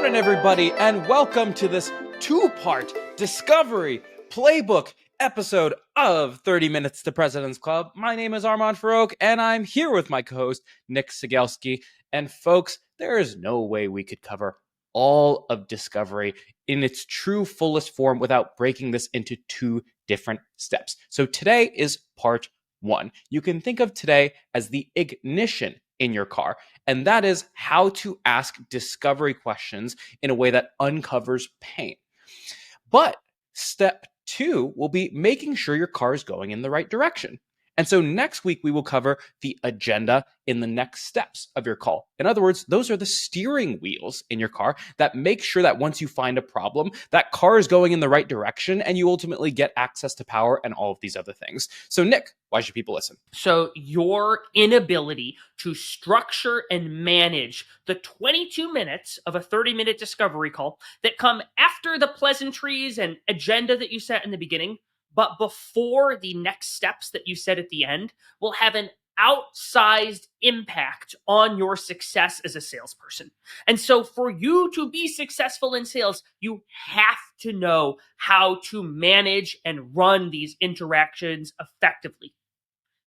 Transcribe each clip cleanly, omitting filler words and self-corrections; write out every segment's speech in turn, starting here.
morning, everybody, and welcome to this two-part Discovery Playbook episode of 30 Minutes to President's Club. My name is Armand Farouk, and I'm here with my co-host, Nick Sigelski. And folks, there is no way we could cover all of Discovery in its true fullest form without breaking this into two different steps. So today is part one. You can think of today as the ignition in your car, and that is how to ask discovery questions in a way that uncovers pain. But step two will be making sure your car is going in the right direction. And so next week, we will cover the agenda in the next steps of your call. In other words, those are the steering wheels in your car that make sure that once you find a problem, that car is going in the right direction and you ultimately get access to power and all of these other things. So Nick, why should people listen? So your inability to structure and manage the 22 minutes of a 30-minute discovery call that come after the pleasantries and agenda that you set in the beginning, but before the next steps that you set at the end, will have an outsized impact on your success as a salesperson. And so for you to be successful in sales, you have to know how to manage and run these interactions effectively.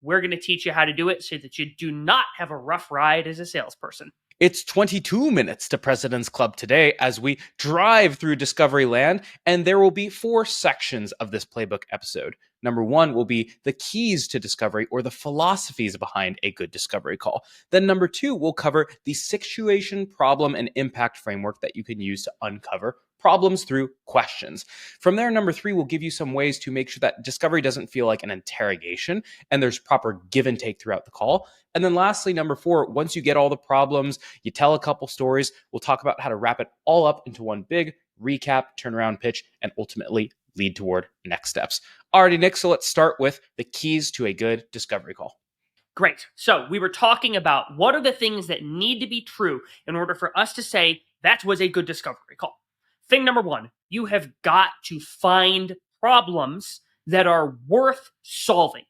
We're going to teach you how to do it so that you do not have a rough ride as a salesperson. It's 22 minutes to President's Club today as we drive through Discovery Land, and there will be 4 sections of this playbook episode. Number 1 will be the keys to discovery or the philosophies behind a good discovery call. Then number 2 will cover the situation, problem, and impact framework that you can use to uncover problems through questions. From there, number 3 will give you some ways to make sure that discovery doesn't feel like an interrogation and there's proper give and take throughout the call. And then lastly, number 4, once you get all the problems, you tell a couple stories, we'll talk about how to wrap it all up into one big recap, turnaround pitch, and ultimately lead toward next steps. Alrighty, Nick, so let's start with the keys to a good discovery call. Great. So we were talking about what are the things that need to be true in order for us to say that was a good discovery call. Thing number 1, you have got to find problems that are worth solving.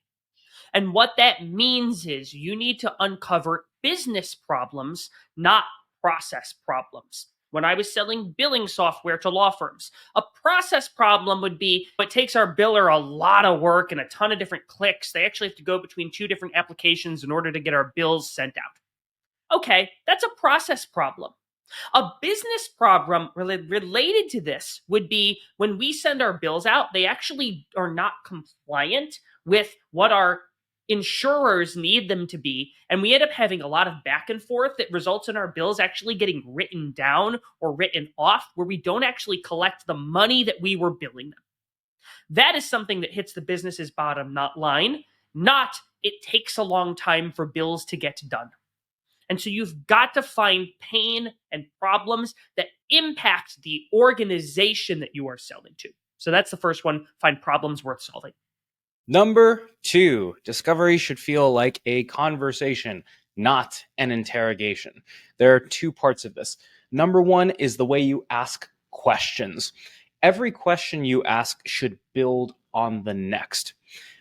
And what that means is you need to uncover business problems, not process problems. When I was selling billing software to law firms, a process problem would be it takes our biller a lot of work and a ton of different clicks. They actually have to go between 2 different applications in order to get our bills sent out. Okay, that's a process problem. A business problem related to this would be when we send our bills out, they actually are not compliant with what our insurers need them to be, and we end up having a lot of back and forth that results in our bills actually getting written down or written off, where we don't actually collect the money that we were billing them. That is something that hits the business's bottom line, not it takes a long time for bills to get done. And so you've got to find pain and problems that impact the organization that you are selling to. So that's the first one, find problems worth solving. Number 2, discovery should feel like a conversation, not an interrogation. There are 2 parts of this. Number 1 is the way you ask questions. Every question you ask should build on the next.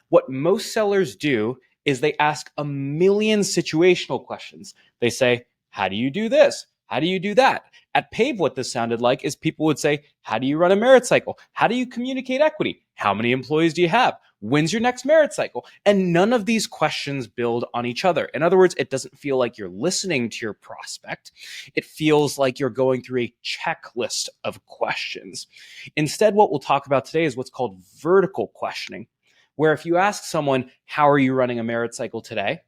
What most sellers do is they ask a million situational questions. They say, how do you do this? How do you do that? At Pave, what this sounded like is people would say, how do you run a merit cycle? How do you communicate equity? How many employees do you have? When's your next merit cycle? And none of these questions build on each other. In other words, it doesn't feel like you're listening to your prospect. It feels like you're going through a checklist of questions. Instead, what we'll talk about today is what's called vertical questioning, where if you ask someone, how are you running a merit cycle today?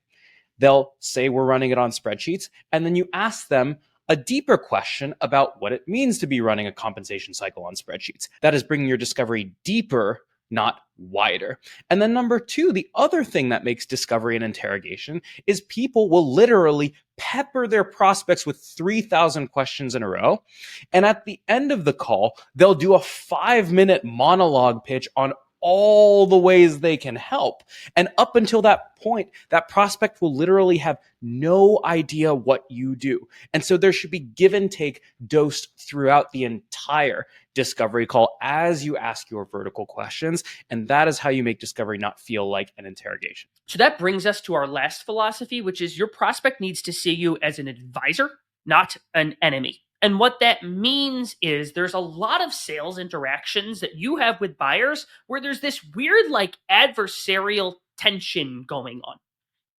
They'll say, we're running it on spreadsheets. And then you ask them a deeper question about what it means to be running a compensation cycle on spreadsheets. That is bringing your discovery deeper, not wider. And then number 2, the other thing that makes discovery an interrogation is people will literally pepper their prospects with 3,000 questions in a row. And at the end of the call, they'll do a 5-minute monologue pitch on all the ways they can help. And up until that point, that prospect will literally have no idea what you do. And so there should be give and take dosed throughout the entire discovery call as you ask your vertical questions. And that is how you make discovery not feel like an interrogation. So that brings us to our last philosophy, which is your prospect needs to see you as an advisor, not an enemy. And what that means is there's a lot of sales interactions that you have with buyers where there's this weird, like, adversarial tension going on.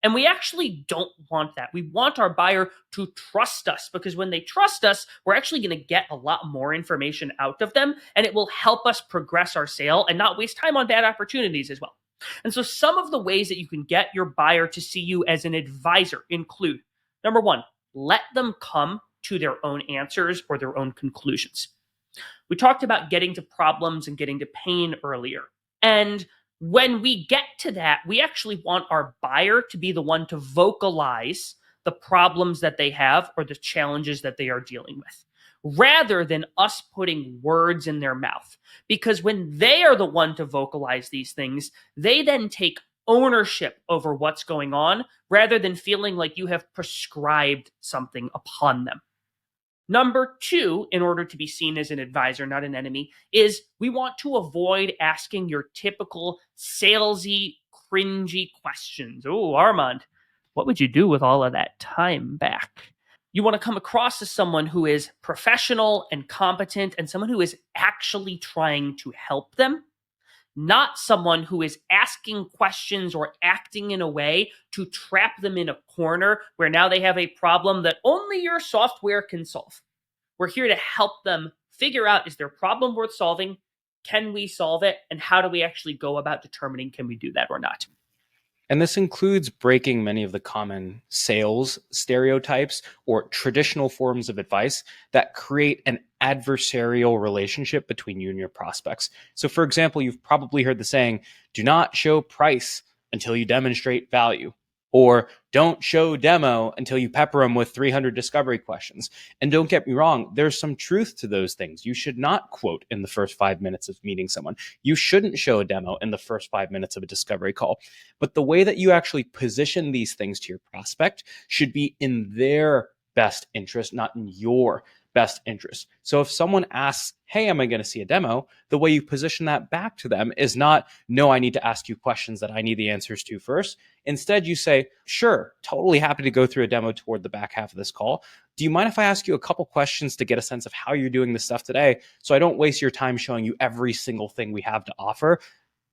And we actually don't want that. We want our buyer to trust us, because when they trust us, we're actually going to get a lot more information out of them, and it will help us progress our sale and not waste time on bad opportunities as well. And so some of the ways that you can get your buyer to see you as an advisor include, number one, let them come to their own answers or their own conclusions. We talked about getting to problems and getting to pain earlier. And when we get to that, we actually want our buyer to be the one to vocalize the problems that they have or the challenges that they are dealing with, rather than us putting words in their mouth. Because when they are the one to vocalize these things, they then take ownership over what's going on, rather than feeling like you have prescribed something upon them. Number two, in order to be seen as an advisor, not an enemy, is we want to avoid asking your typical salesy, cringy questions. Oh, Armand, what would you do with all of that time back? You want to come across as someone who is professional and competent and someone who is actually trying to help them, not someone who is asking questions or acting in a way to trap them in a corner where now they have a problem that only your software can solve. We're here to help them figure out, is their problem worth solving? Can we solve it? And how do we actually go about determining, can we do that or not? And this includes breaking many of the common sales stereotypes or traditional forms of advice that create an adversarial relationship between you and your prospects. So, for example, you've probably heard the saying, do not show price until you demonstrate value. Or don't show demo until you pepper them with 300 discovery questions. And don't get me wrong, there's some truth to those things. You should not quote in the first 5 minutes of meeting someone. You shouldn't show a demo in the first 5 minutes of a discovery call. But the way that you actually position these things to your prospect should be in their best interest, not in your best interest. So if someone asks, hey, am I going to see a demo? The way you position that back to them is not, no, I need to ask you questions that I need the answers to first. Instead, you say, sure, totally happy to go through a demo toward the back half of this call. Do you mind if I ask you a couple questions to get a sense of how you're doing this stuff today, so I don't waste your time showing you every single thing we have to offer,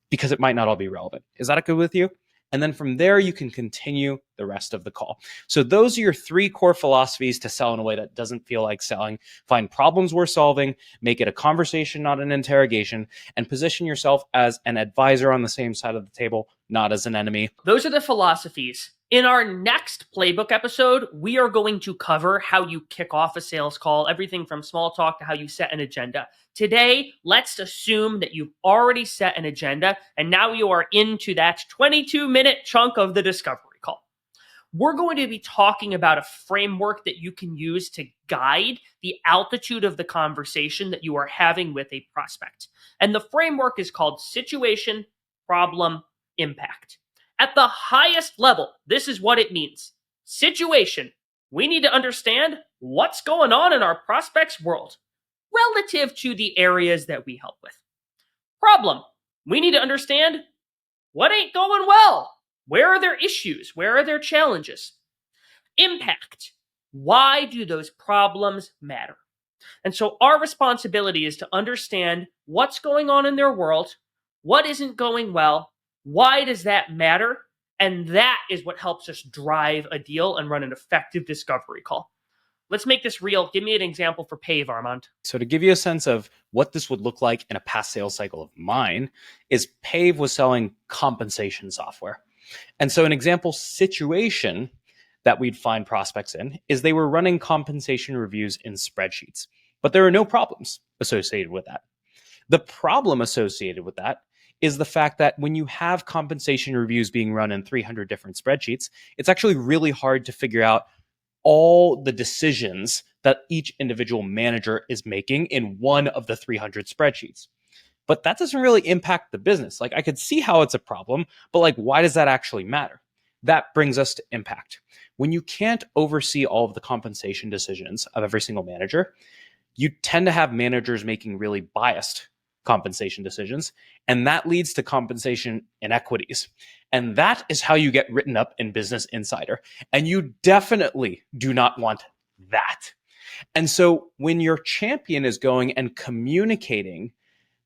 because it might not all be relevant? Is that good with you? And then from there, you can continue the rest of the call. So those are your three core philosophies to sell in a way that doesn't feel like selling. Find problems worth solving, make it a conversation, not an interrogation, and position yourself as an advisor on the same side of the table, not as an enemy. Those are the philosophies. In our next playbook episode, we are going to cover how you kick off a sales call, everything from small talk to how you set an agenda. Today, let's assume that you've already set an agenda and now you are into that 22-minute chunk of the discovery call. We're going to be talking about a framework that you can use to guide the altitude of the conversation that you are having with a prospect. And the framework is called situation, problem, impact. At the highest level, this is what it means. Situation. We need to understand what's going on in our prospect's world relative to the areas that we help with. Problem. We need to understand what ain't going well. Where are their issues? Where are their challenges? Impact. Why do those problems matter? And so our responsibility is to understand what's going on in their world, what isn't going well, why does that matter? And that is what helps us drive a deal and run an effective discovery call. Let's make this real. Give me an example for PAVE, Armand. So to give you a sense of what this would look like in a past sales cycle of mine, is PAVE was selling compensation software. And so an example situation that we'd find prospects in is they were running compensation reviews in spreadsheets, but there are no problems associated with that. The problem associated with that is the fact that when you have compensation reviews being run in 300 different spreadsheets, it's actually really hard to figure out all the decisions that each individual manager is making in one of the 300 spreadsheets. But that doesn't really impact the business. Like, I could see how it's a problem, but like, why does that actually matter? That brings us to impact. When you can't oversee all of the compensation decisions of every single manager, you tend to have managers making really biased compensation decisions, and that leads to compensation inequities. And that is how you get written up in Business Insider. And you definitely do not want that. And so when your champion is going and communicating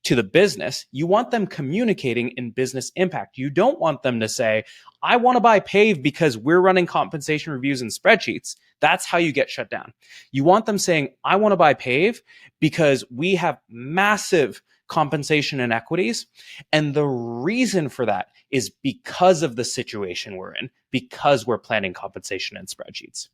to the business, you want them communicating in business impact. You don't want them to say, I want to buy Pave because we're running compensation reviews and spreadsheets. That's how you get shut down. You want them saying, I want to buy Pave because we have massive compensation and equities. And the reason for that is because of the situation we're in, because we're planning compensation and spreadsheets.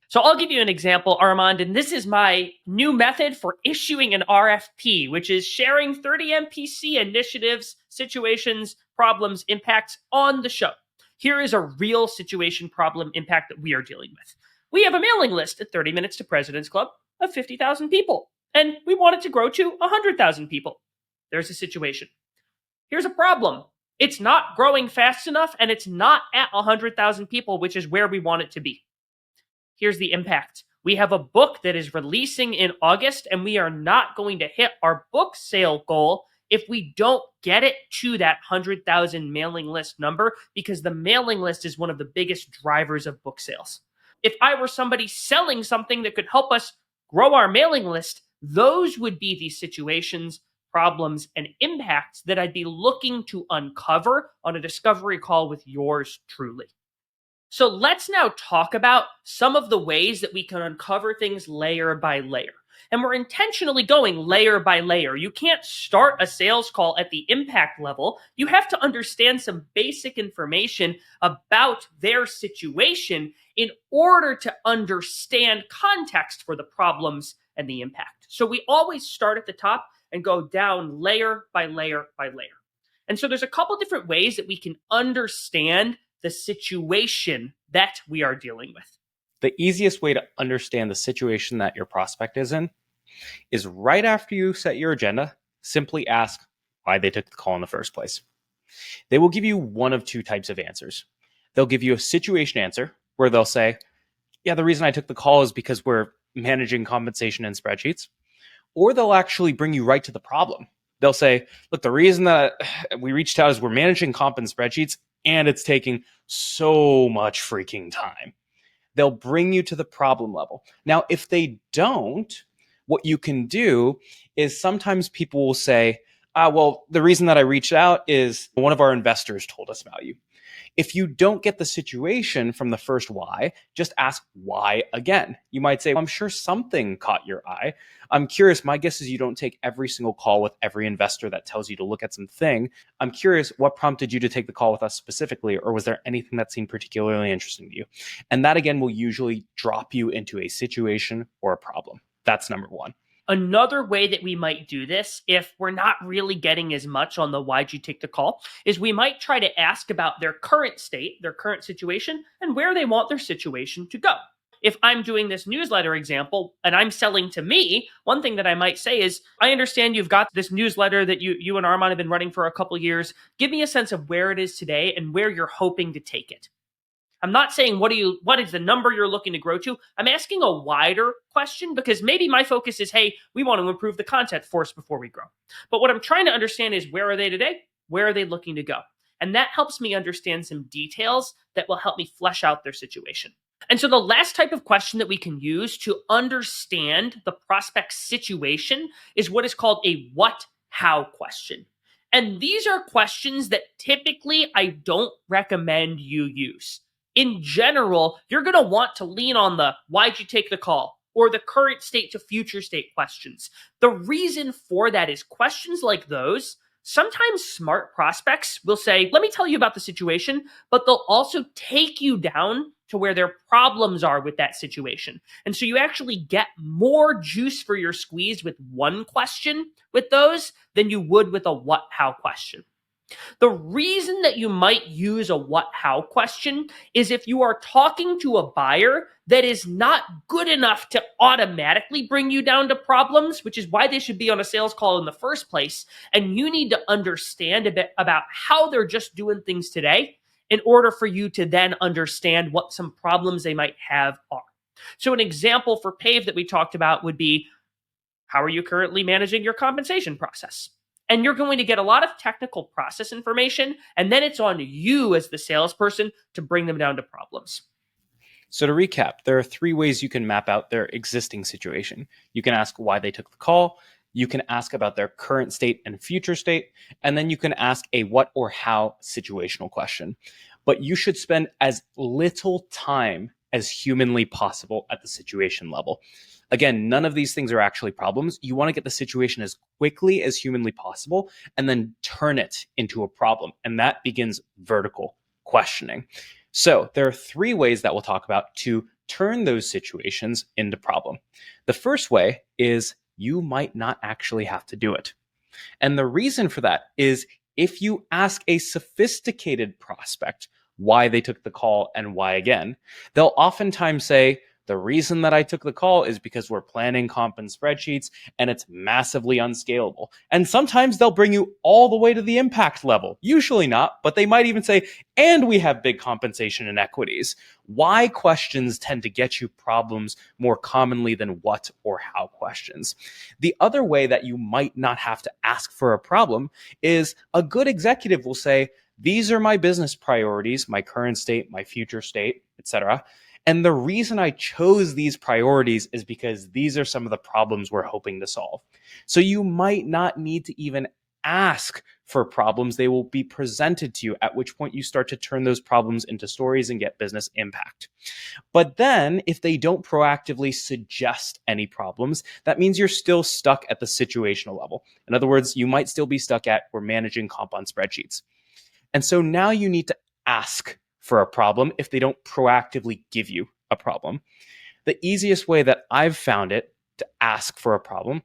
So I'll give you an example, Armand, and this is my new method for issuing an RFP, which is sharing 30 MPC initiatives, situations, problems, impacts on the show. Here is a real situation, problem, impact that we are dealing with. We have a mailing list at 30 Minutes to President's Club of 50,000 people, and we want it to grow to 100,000 people. There's a situation. Here's a problem. It's not growing fast enough, and it's not at 100,000 people, which is where we want it to be. Here's the impact. We have a book that is releasing in August, and we are not going to hit our book sale goal if we don't get it to that 100,000 mailing list number, because the mailing list is one of the biggest drivers of book sales. If I were somebody selling something that could help us grow our mailing list, those would be the situations, problems, and impacts that I'd be looking to uncover on a discovery call with yours truly. So let's now talk about some of the ways that we can uncover things layer by layer. And we're intentionally going layer by layer. You can't start a sales call at the impact level. You have to understand some basic information about their situation in order to understand context for the problems and the impact. So we always start at the top and go down layer by layer by layer. And so there's a couple different ways that we can understand the situation that we are dealing with. The easiest way to understand the situation that your prospect is in is right after you set your agenda, simply ask why they took the call in the first place. They will give you one of two types of answers. They'll give you a situation answer where they'll say, yeah, the reason I took the call is because we're managing compensation and spreadsheets. Or they'll actually bring you right to the problem. They'll say, look, the reason that we reached out is we're managing comp and spreadsheets, and it's taking so much freaking time. They'll bring you to the problem level. Now, if they don't, what you can do is sometimes people will say, well, the reason that I reached out is one of our investors told us about you. If you don't get the situation from the first why, just ask why again. You might say, well, I'm sure something caught your eye. I'm curious. My guess is you don't take every single call with every investor that tells you to look at something. I'm curious, what prompted you to take the call with us specifically? Or was there anything that seemed particularly interesting to you? And that again will usually drop you into a situation or a problem. That's number one. Another way that we might do this, if we're not really getting as much on the why'd you take the call, is we might try to ask about their current state, their current situation, and where they want their situation to go. If I'm doing this newsletter example and I'm selling to me, one thing that I might say is, I understand you've got this newsletter that you and Armand have been running for a couple of years. Give me a sense of where it is today and where you're hoping to take it. I'm not saying what is the number you're looking to grow to. I'm asking a wider question because maybe my focus is, hey, we want to improve the content force before we grow. But what I'm trying to understand is, where are they today? Where are they looking to go? And that helps me understand some details that will help me flesh out their situation. And so the last type of question that we can use to understand the prospect's situation is what is called a what, how question. And these are questions that typically I don't recommend you use. In general, you're going to want to lean on the why'd you take the call or the current state to future state questions. The reason for that is questions like those, sometimes smart prospects will say, let me tell you about the situation, but they'll also take you down to where their problems are with that situation. And so you actually get more juice for your squeeze with one question with those than you would with a what, how question. The reason that you might use a what, how question is if you are talking to a buyer that is not good enough to automatically bring you down to problems, which is why they should be on a sales call in the first place. And you need to understand a bit about how they're just doing things today in order for you to then understand what some problems they might have are. So an example for PAVE that we talked about would be, how are you currently managing your compensation process? And you're going to get a lot of technical process information, and then it's on you as the salesperson to bring them down to problems. So to recap, there are 3 ways you can map out their existing situation. You can ask why they took the call, you can ask about their current state and future state, and then you can ask a what or how situational question. But you should spend as little time as humanly possible at the situation level. Again, none of these things are actually problems. You want to get the situation as quickly as humanly possible and then turn it into a problem. And that begins vertical questioning. So there are 3 ways that we'll talk about to turn those situations into problem. The first way is you might not actually have to do it. And the reason for that is if you ask a sophisticated prospect why they took the call and why again, they'll oftentimes say, the reason that I took the call is because we're planning comp and spreadsheets and it's massively unscalable. And sometimes they'll bring you all the way to the impact level. Usually not, but they might even say, and we have big compensation inequities. Why questions tend to get you problems more commonly than what or how questions. The other way that you might not have to ask for a problem is a good executive will say, these are my business priorities, my current state, my future state, etc. And the reason I chose these priorities is because these are some of the problems we're hoping to solve. So you might not need to even ask for problems. They will be presented to you, at which point you start to turn those problems into stories and get business impact. But then if they don't proactively suggest any problems, that means you're still stuck at the situational level. In other words, you might still be stuck at we're managing comp on spreadsheets. And so now you need to ask for a problem if they don't proactively give you a problem. The easiest way that I've found it to ask for a problem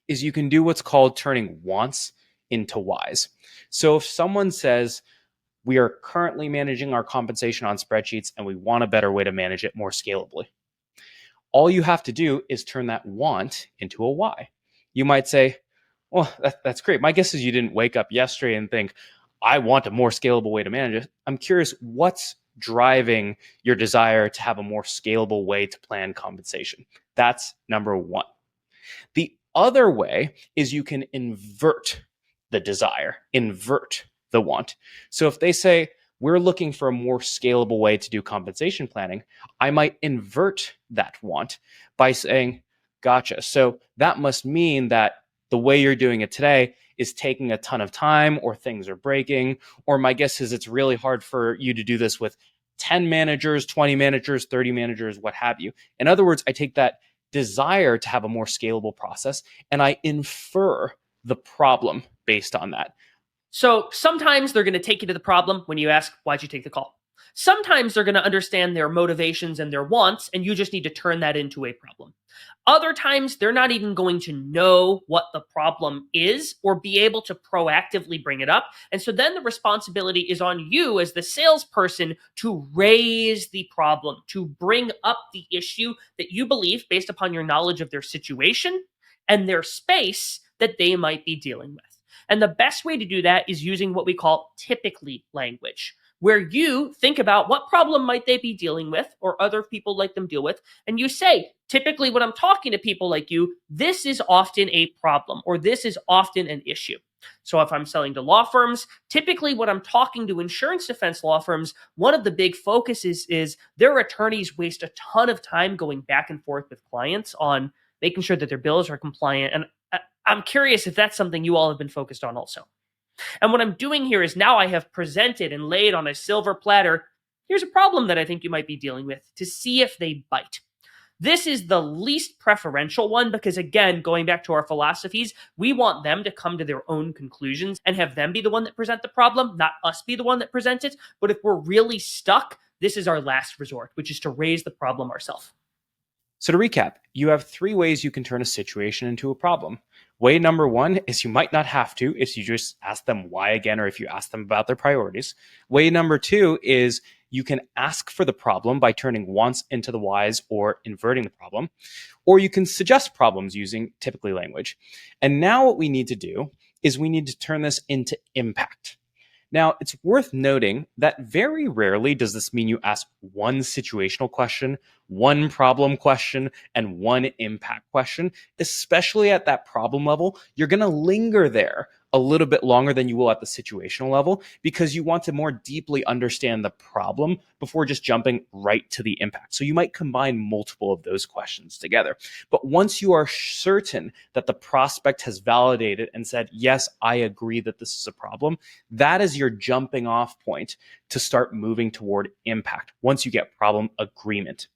is you can do what's called turning wants into whys. So if someone says, we are currently managing our compensation on spreadsheets and we want a better way to manage it more scalably, all you have to do is turn that want into a why. You might say, well, that's great. My guess is you didn't wake up yesterday and think, I want a more scalable way to manage it. I'm curious, what's driving your desire to have a more scalable way to plan compensation? That's number 1. The other way is you can invert the desire, invert the want. So if they say, we're looking for a more scalable way to do compensation planning, I might invert that want by saying, gotcha. So that must mean that the way you're doing it today is taking a ton of time, or things are breaking, or my guess is it's really hard for you to do this with 10 managers, 20 managers, 30 managers, what have you. In other words, I take that desire to have a more scalable process and I infer the problem based on that. So sometimes they're going to take you to the problem when you ask, why'd you take the call? Sometimes they're going to understand their motivations and their wants, and you just need to turn that into a problem. Other times, they're not even going to know what the problem is or be able to proactively bring it up. And so then the responsibility is on you as the salesperson to raise the problem, to bring up the issue that you believe, based upon your knowledge of their situation and their space, that they might be dealing with. And the best way to do that is using what we call typically language, where you think about what problem might they be dealing with or other people like them deal with, and you say, typically when I'm talking to people like you, this is often a problem or this is often an issue. So if I'm selling to law firms, typically when I'm talking to insurance defense law firms, one of the big focuses is their attorneys waste a ton of time going back and forth with clients on making sure that their bills are compliant. And I'm curious if that's something you all have been focused on also. And what I'm doing here is now I have presented and laid on a silver platter, here's a problem that I think you might be dealing with, to see if they bite. This is the least preferential one because, again, going back to our philosophies, we want them to come to their own conclusions and have them be the one that present the problem, not us be the one that present it. But if we're really stuck, this is our last resort, which is to raise the problem ourselves. So to recap, you have 3 ways you can turn a situation into a problem. Way number 1 is you might not have to if you just ask them why again, or if you ask them about their priorities. Way number 2 is you can ask for the problem by turning wants into the whys or inverting the problem, or you can suggest problems using typically language. And now what we need to do is we need to turn this into impact. Now, it's worth noting that very rarely does this mean you ask one situational question, one problem question, and one impact question. Especially at that problem level, you're going to linger there a little bit longer than you will at the situational level because you want to more deeply understand the problem before just jumping right to the impact. So you might combine multiple of those questions together. But once you are certain that the prospect has validated and said, yes, I agree that this is a problem, that is your jumping off point to start moving toward impact once you get problem agreement.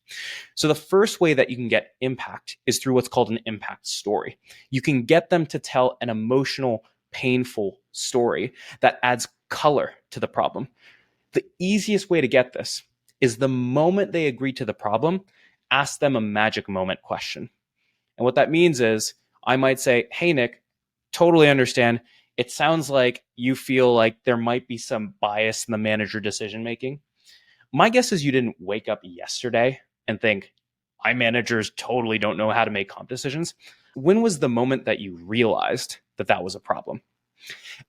So the first way that you can get impact is through what's called an impact story. You can get them to tell an emotional, painful story that adds color to the problem. The easiest way to get this is the moment they agree to the problem, ask them a magic moment question. And what that means is I might say, hey, Nick, totally understand. It sounds like you feel like there might be some bias in the manager decision making. My guess is you didn't wake up yesterday and think, my managers totally don't know how to make comp decisions. When was the moment that you realized that that was a problem?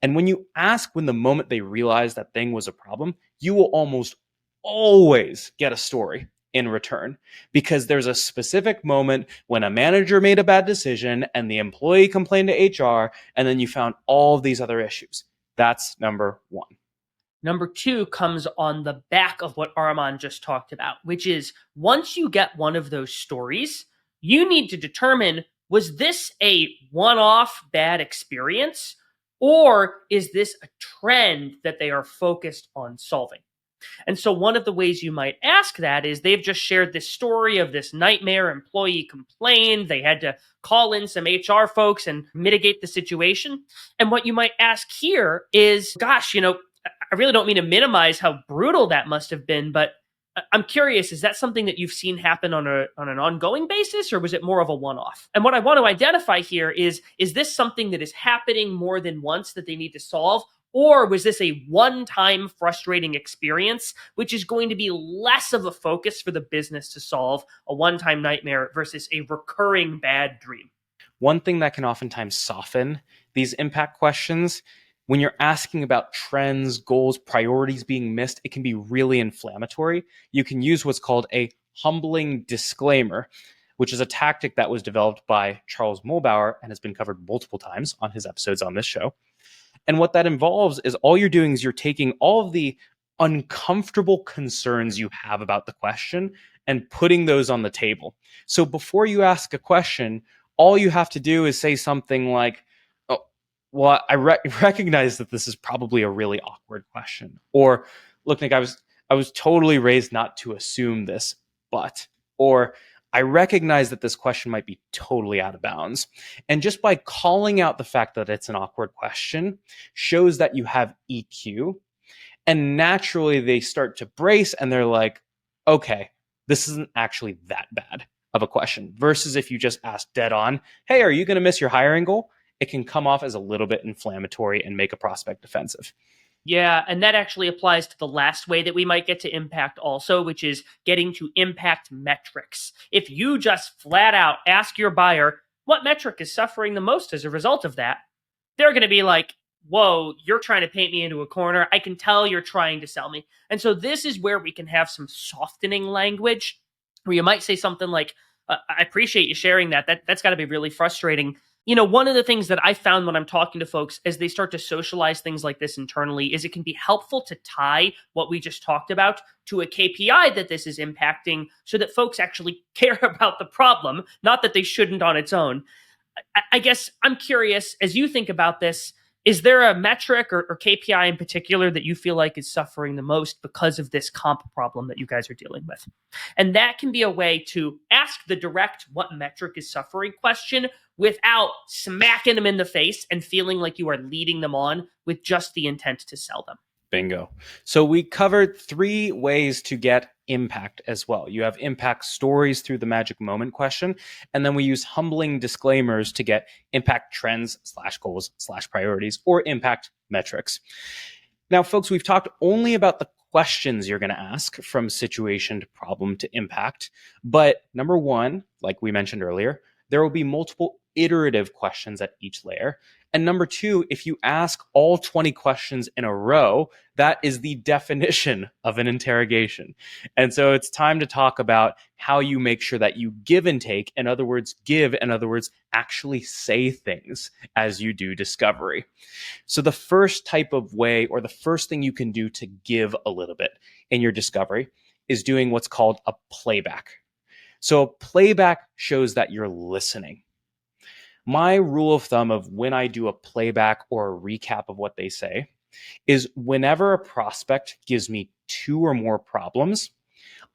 And when you ask when the moment they realized that thing was a problem, you will almost always get a story in return because there's a specific moment when a manager made a bad decision and the employee complained to HR, and then you found all of these other issues. That's number one. Number two comes on the back of what Armand just talked about, which is once you get one of those stories, you need to determine, was this a one-off bad experience, or is this a trend that they are focused on solving? And so one of the ways you might ask that is they've just shared this story of this nightmare employee complained. They had to call in some HR folks and mitigate the situation. And what you might ask here is, gosh, I really don't mean to minimize how brutal that must have been, but I'm curious, is that something that you've seen happen on an ongoing basis, or was it more of a one-off? And what I want to identify here is this something that is happening more than once that they need to solve? Or was this a one-time frustrating experience, which is going to be less of a focus for the business to solve, a one-time nightmare versus a recurring bad dream? One thing that can oftentimes soften these impact questions, when you're asking about trends, goals, priorities being missed, it can be really inflammatory. You can use what's called a humbling disclaimer, which is a tactic that was developed by Charles Mulbauer and has been covered multiple times on his episodes on this show. And what that involves is all you're doing is you're taking all of the uncomfortable concerns you have about the question and putting those on the table. So before you ask a question, all you have to do is say something like, oh, well, I recognize that this is probably a really awkward question. Or, look, Nick, I was totally raised not to assume this, but, or I recognize that this question might be totally out of bounds. And just by calling out the fact that it's an awkward question shows that you have EQ. And naturally, they start to brace and they're like, okay, this isn't actually that bad of a question. Versus if you just ask dead on, hey, are you going to miss your hiring goal? It can come off as a little bit inflammatory and make a prospect defensive. Yeah, and that actually applies to the last way that we might get to impact also, which is getting to impact metrics. If you just flat out ask your buyer, what metric is suffering the most as a result of that? They're going to be like, whoa, you're trying to paint me into a corner. I can tell you're trying to sell me. And so this is where we can have some softening language where you might say something like, I appreciate you sharing that. That's got to be really frustrating. One of the things that I found when I'm talking to folks as they start to socialize things like this internally is it can be helpful to tie what we just talked about to a KPI that this is impacting so that folks actually care about the problem, not that they shouldn't on its own. I guess I'm curious, as you think about this, is there a metric or KPI in particular that you feel like is suffering the most because of this comp problem that you guys are dealing with? And that can be a way to ask the direct what metric is suffering question without smacking them in the face and feeling like you are leading them on with just the intent to sell them. Bingo. So we covered 3 ways to get impact as well. You have impact stories through the magic moment question, and then we use humbling disclaimers to get impact trends /goals /priorities or impact metrics. Now, folks, we've talked only about the questions you're going to ask from situation to problem to impact. But number one, like we mentioned earlier, there will be multiple iterative questions at each layer. And number two, if you ask all 20 questions in a row, that is the definition of an interrogation. And so it's time to talk about how you make sure that you give and take. In other words, actually say things as you do discovery. So the first type of way, or the first thing you can do to give a little bit in your discovery, is doing what's called a playback. So a playback shows that you're listening. My rule of thumb of when I do a playback or a recap of what they say is whenever a prospect gives me two or more problems,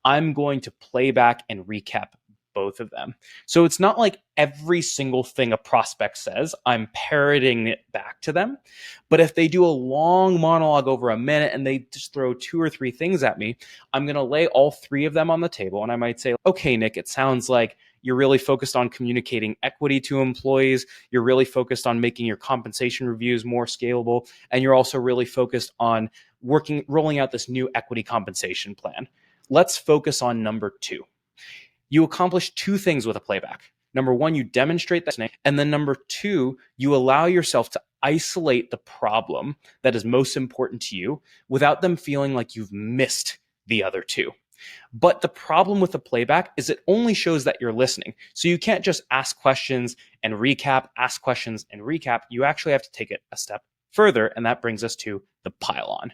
I'm going to play back and recap both of them. So it's not like every single thing a prospect says, I'm parroting it back to them. But if they do a long monologue over a minute and they just throw two or three things at me, I'm going to lay all three of them on the table. And I might say, okay, Nick, it sounds like you're really focused on communicating equity to employees. You're really focused on making your compensation reviews more scalable. And you're also really focused on rolling out this new equity compensation plan. Let's focus on number two. You accomplish two things with a playback. Number one, you demonstrate that. And then number two, you allow yourself to isolate the problem that is most important to you without them feeling like you've missed the other two. But the problem with the playback is it only shows that you're listening. So you can't just ask questions and recap, ask questions and recap. You actually have to take it a step further. And that brings us to the pile-on.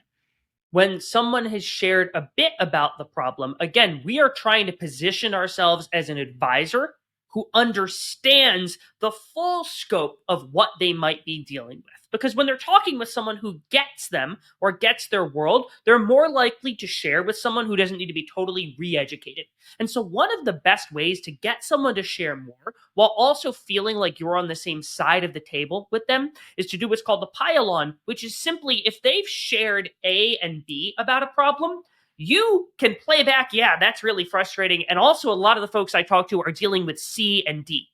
When someone has shared a bit about the problem, again, we are trying to position ourselves as an advisor who understands the full scope of what they might be dealing with. Because when they're talking with someone who gets them or gets their world, they're more likely to share with someone who doesn't need to be totally re-educated. And so one of the best ways to get someone to share more while also feeling like you're on the same side of the table with them is to do what's called the pile-on, which is simply if they've shared A and B about a problem, you can play back, yeah, that's really frustrating. And also a lot of the folks I talk to are dealing with C and D.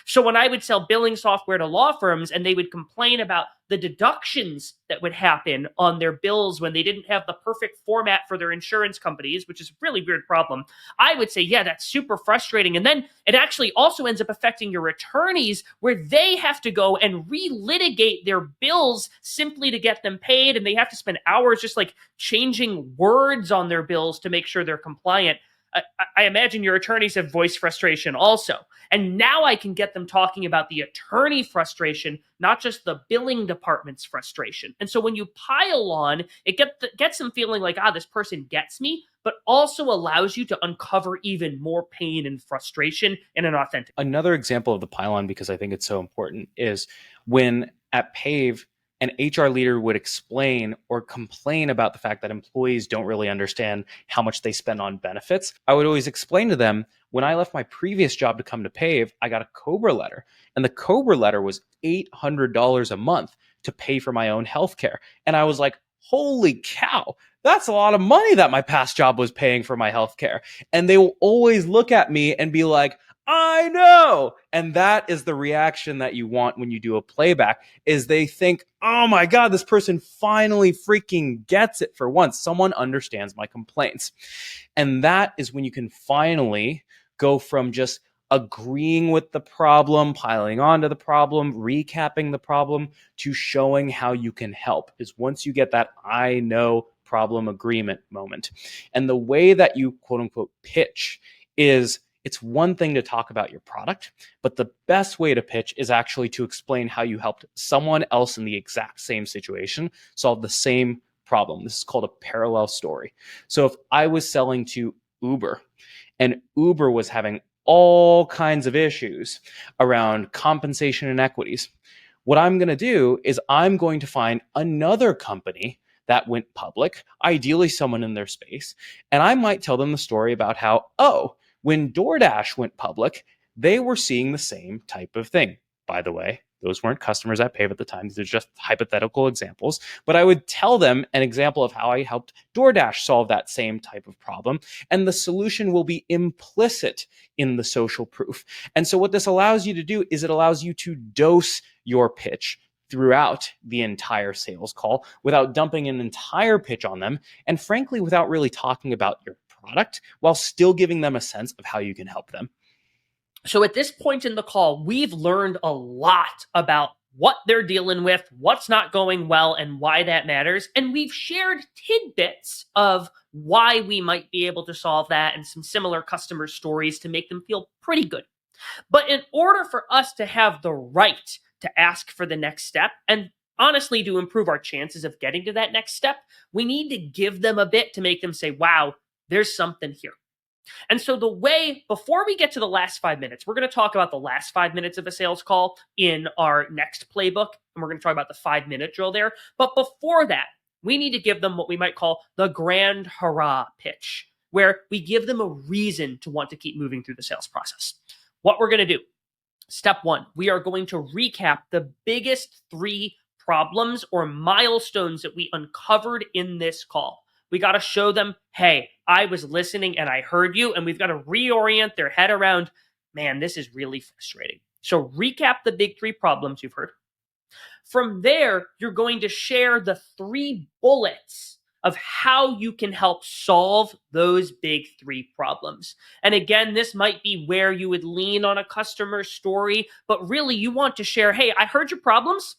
So when I would sell billing software to law firms and they would complain about the deductions that would happen on their bills when they didn't have the perfect format for their insurance companies, which is a really weird problem, I would say, yeah, that's super frustrating. And then it actually also ends up affecting your attorneys where they have to go and relitigate their bills simply to get them paid. And they have to spend hours just like changing words on their bills to make sure they're compliant. I imagine your attorneys have voiced frustration also. And now I can get them talking about the attorney frustration, not just the billing department's frustration. And so when you pile on, it gets them feeling like, this person gets me, but also allows you to uncover even more pain and frustration in an authentic. Another example of the pile on, because I think it's so important, is when at Pave, an HR leader would explain or complain about the fact that employees don't really understand how much they spend on benefits. I would always explain to them, when I left my previous job to come to Pave, I got a COBRA letter. And the COBRA letter was $800 a month to pay for my own healthcare. And I was like, holy cow, that's a lot of money that my past job was paying for my healthcare. And they will always look at me and be like, I know. And that is the reaction that you want when you do a playback, is they think, oh my God, this person finally freaking gets it for once. Someone understands my complaints. And that is when you can finally go from just agreeing with the problem, piling onto the problem, recapping the problem, to showing how you can help. Is once you get that I know problem agreement moment. And the way that you quote unquote pitch is, it's one thing to talk about your product, but the best way to pitch is actually to explain how you helped someone else in the exact same situation solve the same problem. This is called a parallel story. So if I was selling to Uber and Uber was having all kinds of issues around compensation and equities, what I'm going to do is I'm going to find another company that went public, ideally someone in their space, and I might tell them the story about how, when DoorDash went public, they were seeing the same type of thing. By the way, those weren't customers at Pave at the time. These are just hypothetical examples. But I would tell them an example of how I helped DoorDash solve that same type of problem. And the solution will be implicit in the social proof. And so what this allows you to do is it allows you to dose your pitch throughout the entire sales call without dumping an entire pitch on them. And frankly, without really talking about your product, while still giving them a sense of how you can help them. So at this point in the call, we've learned a lot about what they're dealing with, what's not going well, and why that matters. And we've shared tidbits of why we might be able to solve that and some similar customer stories to make them feel pretty good. But in order for us to have the right to ask for the next step, and honestly to improve our chances of getting to that next step, we need to give them a bit to make them say, wow, there's something here. And so before we get to the last 5 minutes, we're going to talk about the last 5 minutes of a sales call in our next playbook, and we're going to talk about the 5-minute drill there. But before that, we need to give them what we might call the grand hurrah pitch, where we give them a reason to want to keep moving through the sales process. What we're going to do, step 1, we are going to recap the biggest 3 problems or milestones that we uncovered in this call. We got to show them, hey, I was listening and I heard you, and we've got to reorient their head around, man, this is really frustrating. So recap the big 3 problems you've heard. From there, you're going to share the 3 bullets of how you can help solve those big 3 problems. And again, this might be where you would lean on a customer story, but really you want to share, hey, I heard your problems.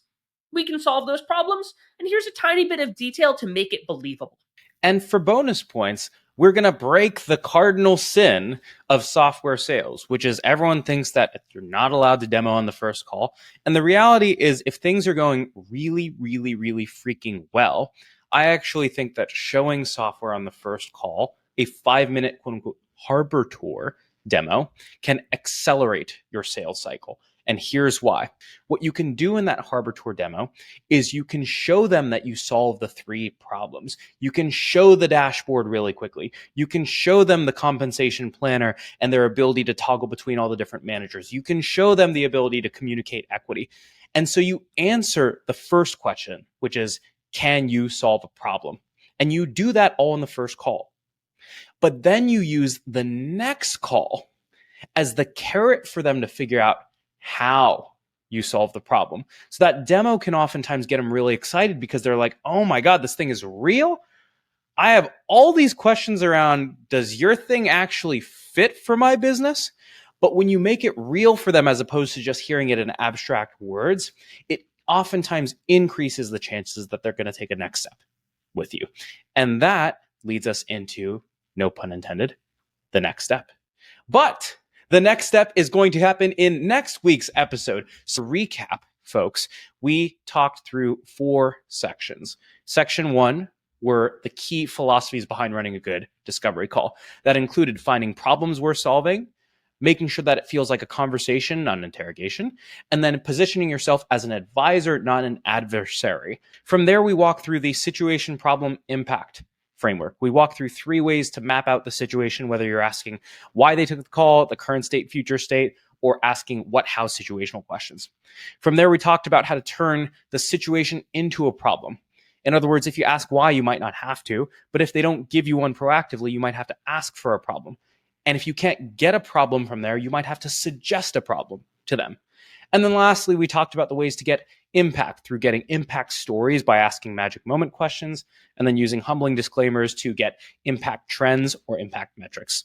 We can solve those problems. And here's a tiny bit of detail to make it believable. And for bonus points, we're going to break the cardinal sin of software sales, which is everyone thinks that you're not allowed to demo on the first call. And the reality is, if things are going really, really, really freaking well, I actually think that showing software on the first call, a 5-minute quote unquote harbor tour demo, can accelerate your sales cycle. And here's why. What you can do in that harbor tour demo is you can show them that you solve the 3 problems. You can show the dashboard really quickly. You can show them the compensation planner and their ability to toggle between all the different managers. You can show them the ability to communicate equity. And so you answer the first question, which is, can you solve a problem? And you do that all in the first call. But then you use the next call as the carrot for them to figure out how you solve the problem. So that demo can oftentimes get them really excited because they're like, oh my God, this thing is real. I have all these questions around, does your thing actually fit for my business? But when you make it real for them, as opposed to just hearing it in abstract words, it oftentimes increases the chances that they're going to take a next step with you. And that leads us into, no pun intended, the next step. But the next step is going to happen in next week's episode. So recap, folks, we talked through 4 sections. Section 1 were the key philosophies behind running a good discovery call. That included finding problems we're solving, making sure that it feels like a conversation, not an interrogation, and then positioning yourself as an advisor, not an adversary. From there, we walk through the situation, problem, impact framework. We walk through 3 ways to map out the situation, whether you're asking why they took the call, the current state, future state, or asking what, how situational questions. From there, we talked about how to turn the situation into a problem. In other words, if you ask why, you might not have to, but if they don't give you one proactively, you might have to ask for a problem. And if you can't get a problem from there, you might have to suggest a problem to them. And then lastly, we talked about the ways to get impact through getting impact stories by asking magic moment questions, and then using humbling disclaimers to get impact trends or impact metrics.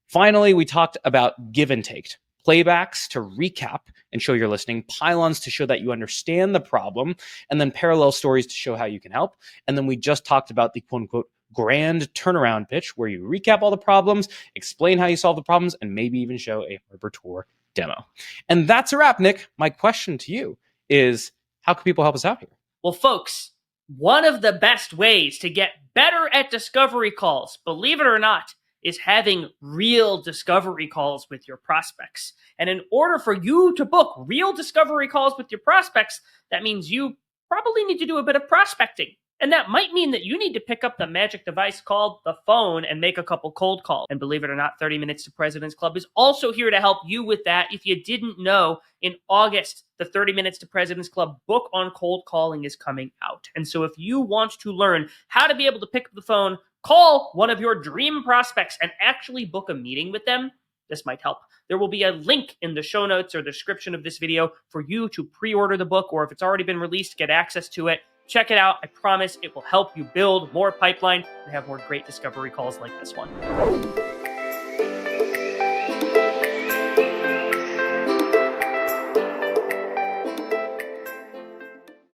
Finally, we talked about give and take, playbacks to recap and show you're listening, pylons to show that you understand the problem, and then parallel stories to show how you can help. And then we just talked about the quote unquote grand turnaround pitch, where you recap all the problems, explain how you solve the problems, and maybe even show a harbor tour demo. And that's a wrap, Nick. My question to you is, how can people help us out here? Well, folks, one of the best ways to get better at discovery calls, believe it or not, is having real discovery calls with your prospects. And in order for you to book real discovery calls with your prospects, that means you probably need to do a bit of prospecting. And that might mean that you need to pick up the magic device called the phone and make a couple cold calls. And believe it or not, 30 Minutes to President's Club is also here to help you with that. If you didn't know, in August, the 30 Minutes to President's Club book on cold calling is coming out. And so if you want to learn how to be able to pick up the phone, call one of your dream prospects, and actually book a meeting with them, this might help. There will be a link in the show notes or description of this video for you to pre-order the book, or if it's already been released, get access to it. Check it out. I promise it will help you build more pipeline and have more great discovery calls like this one.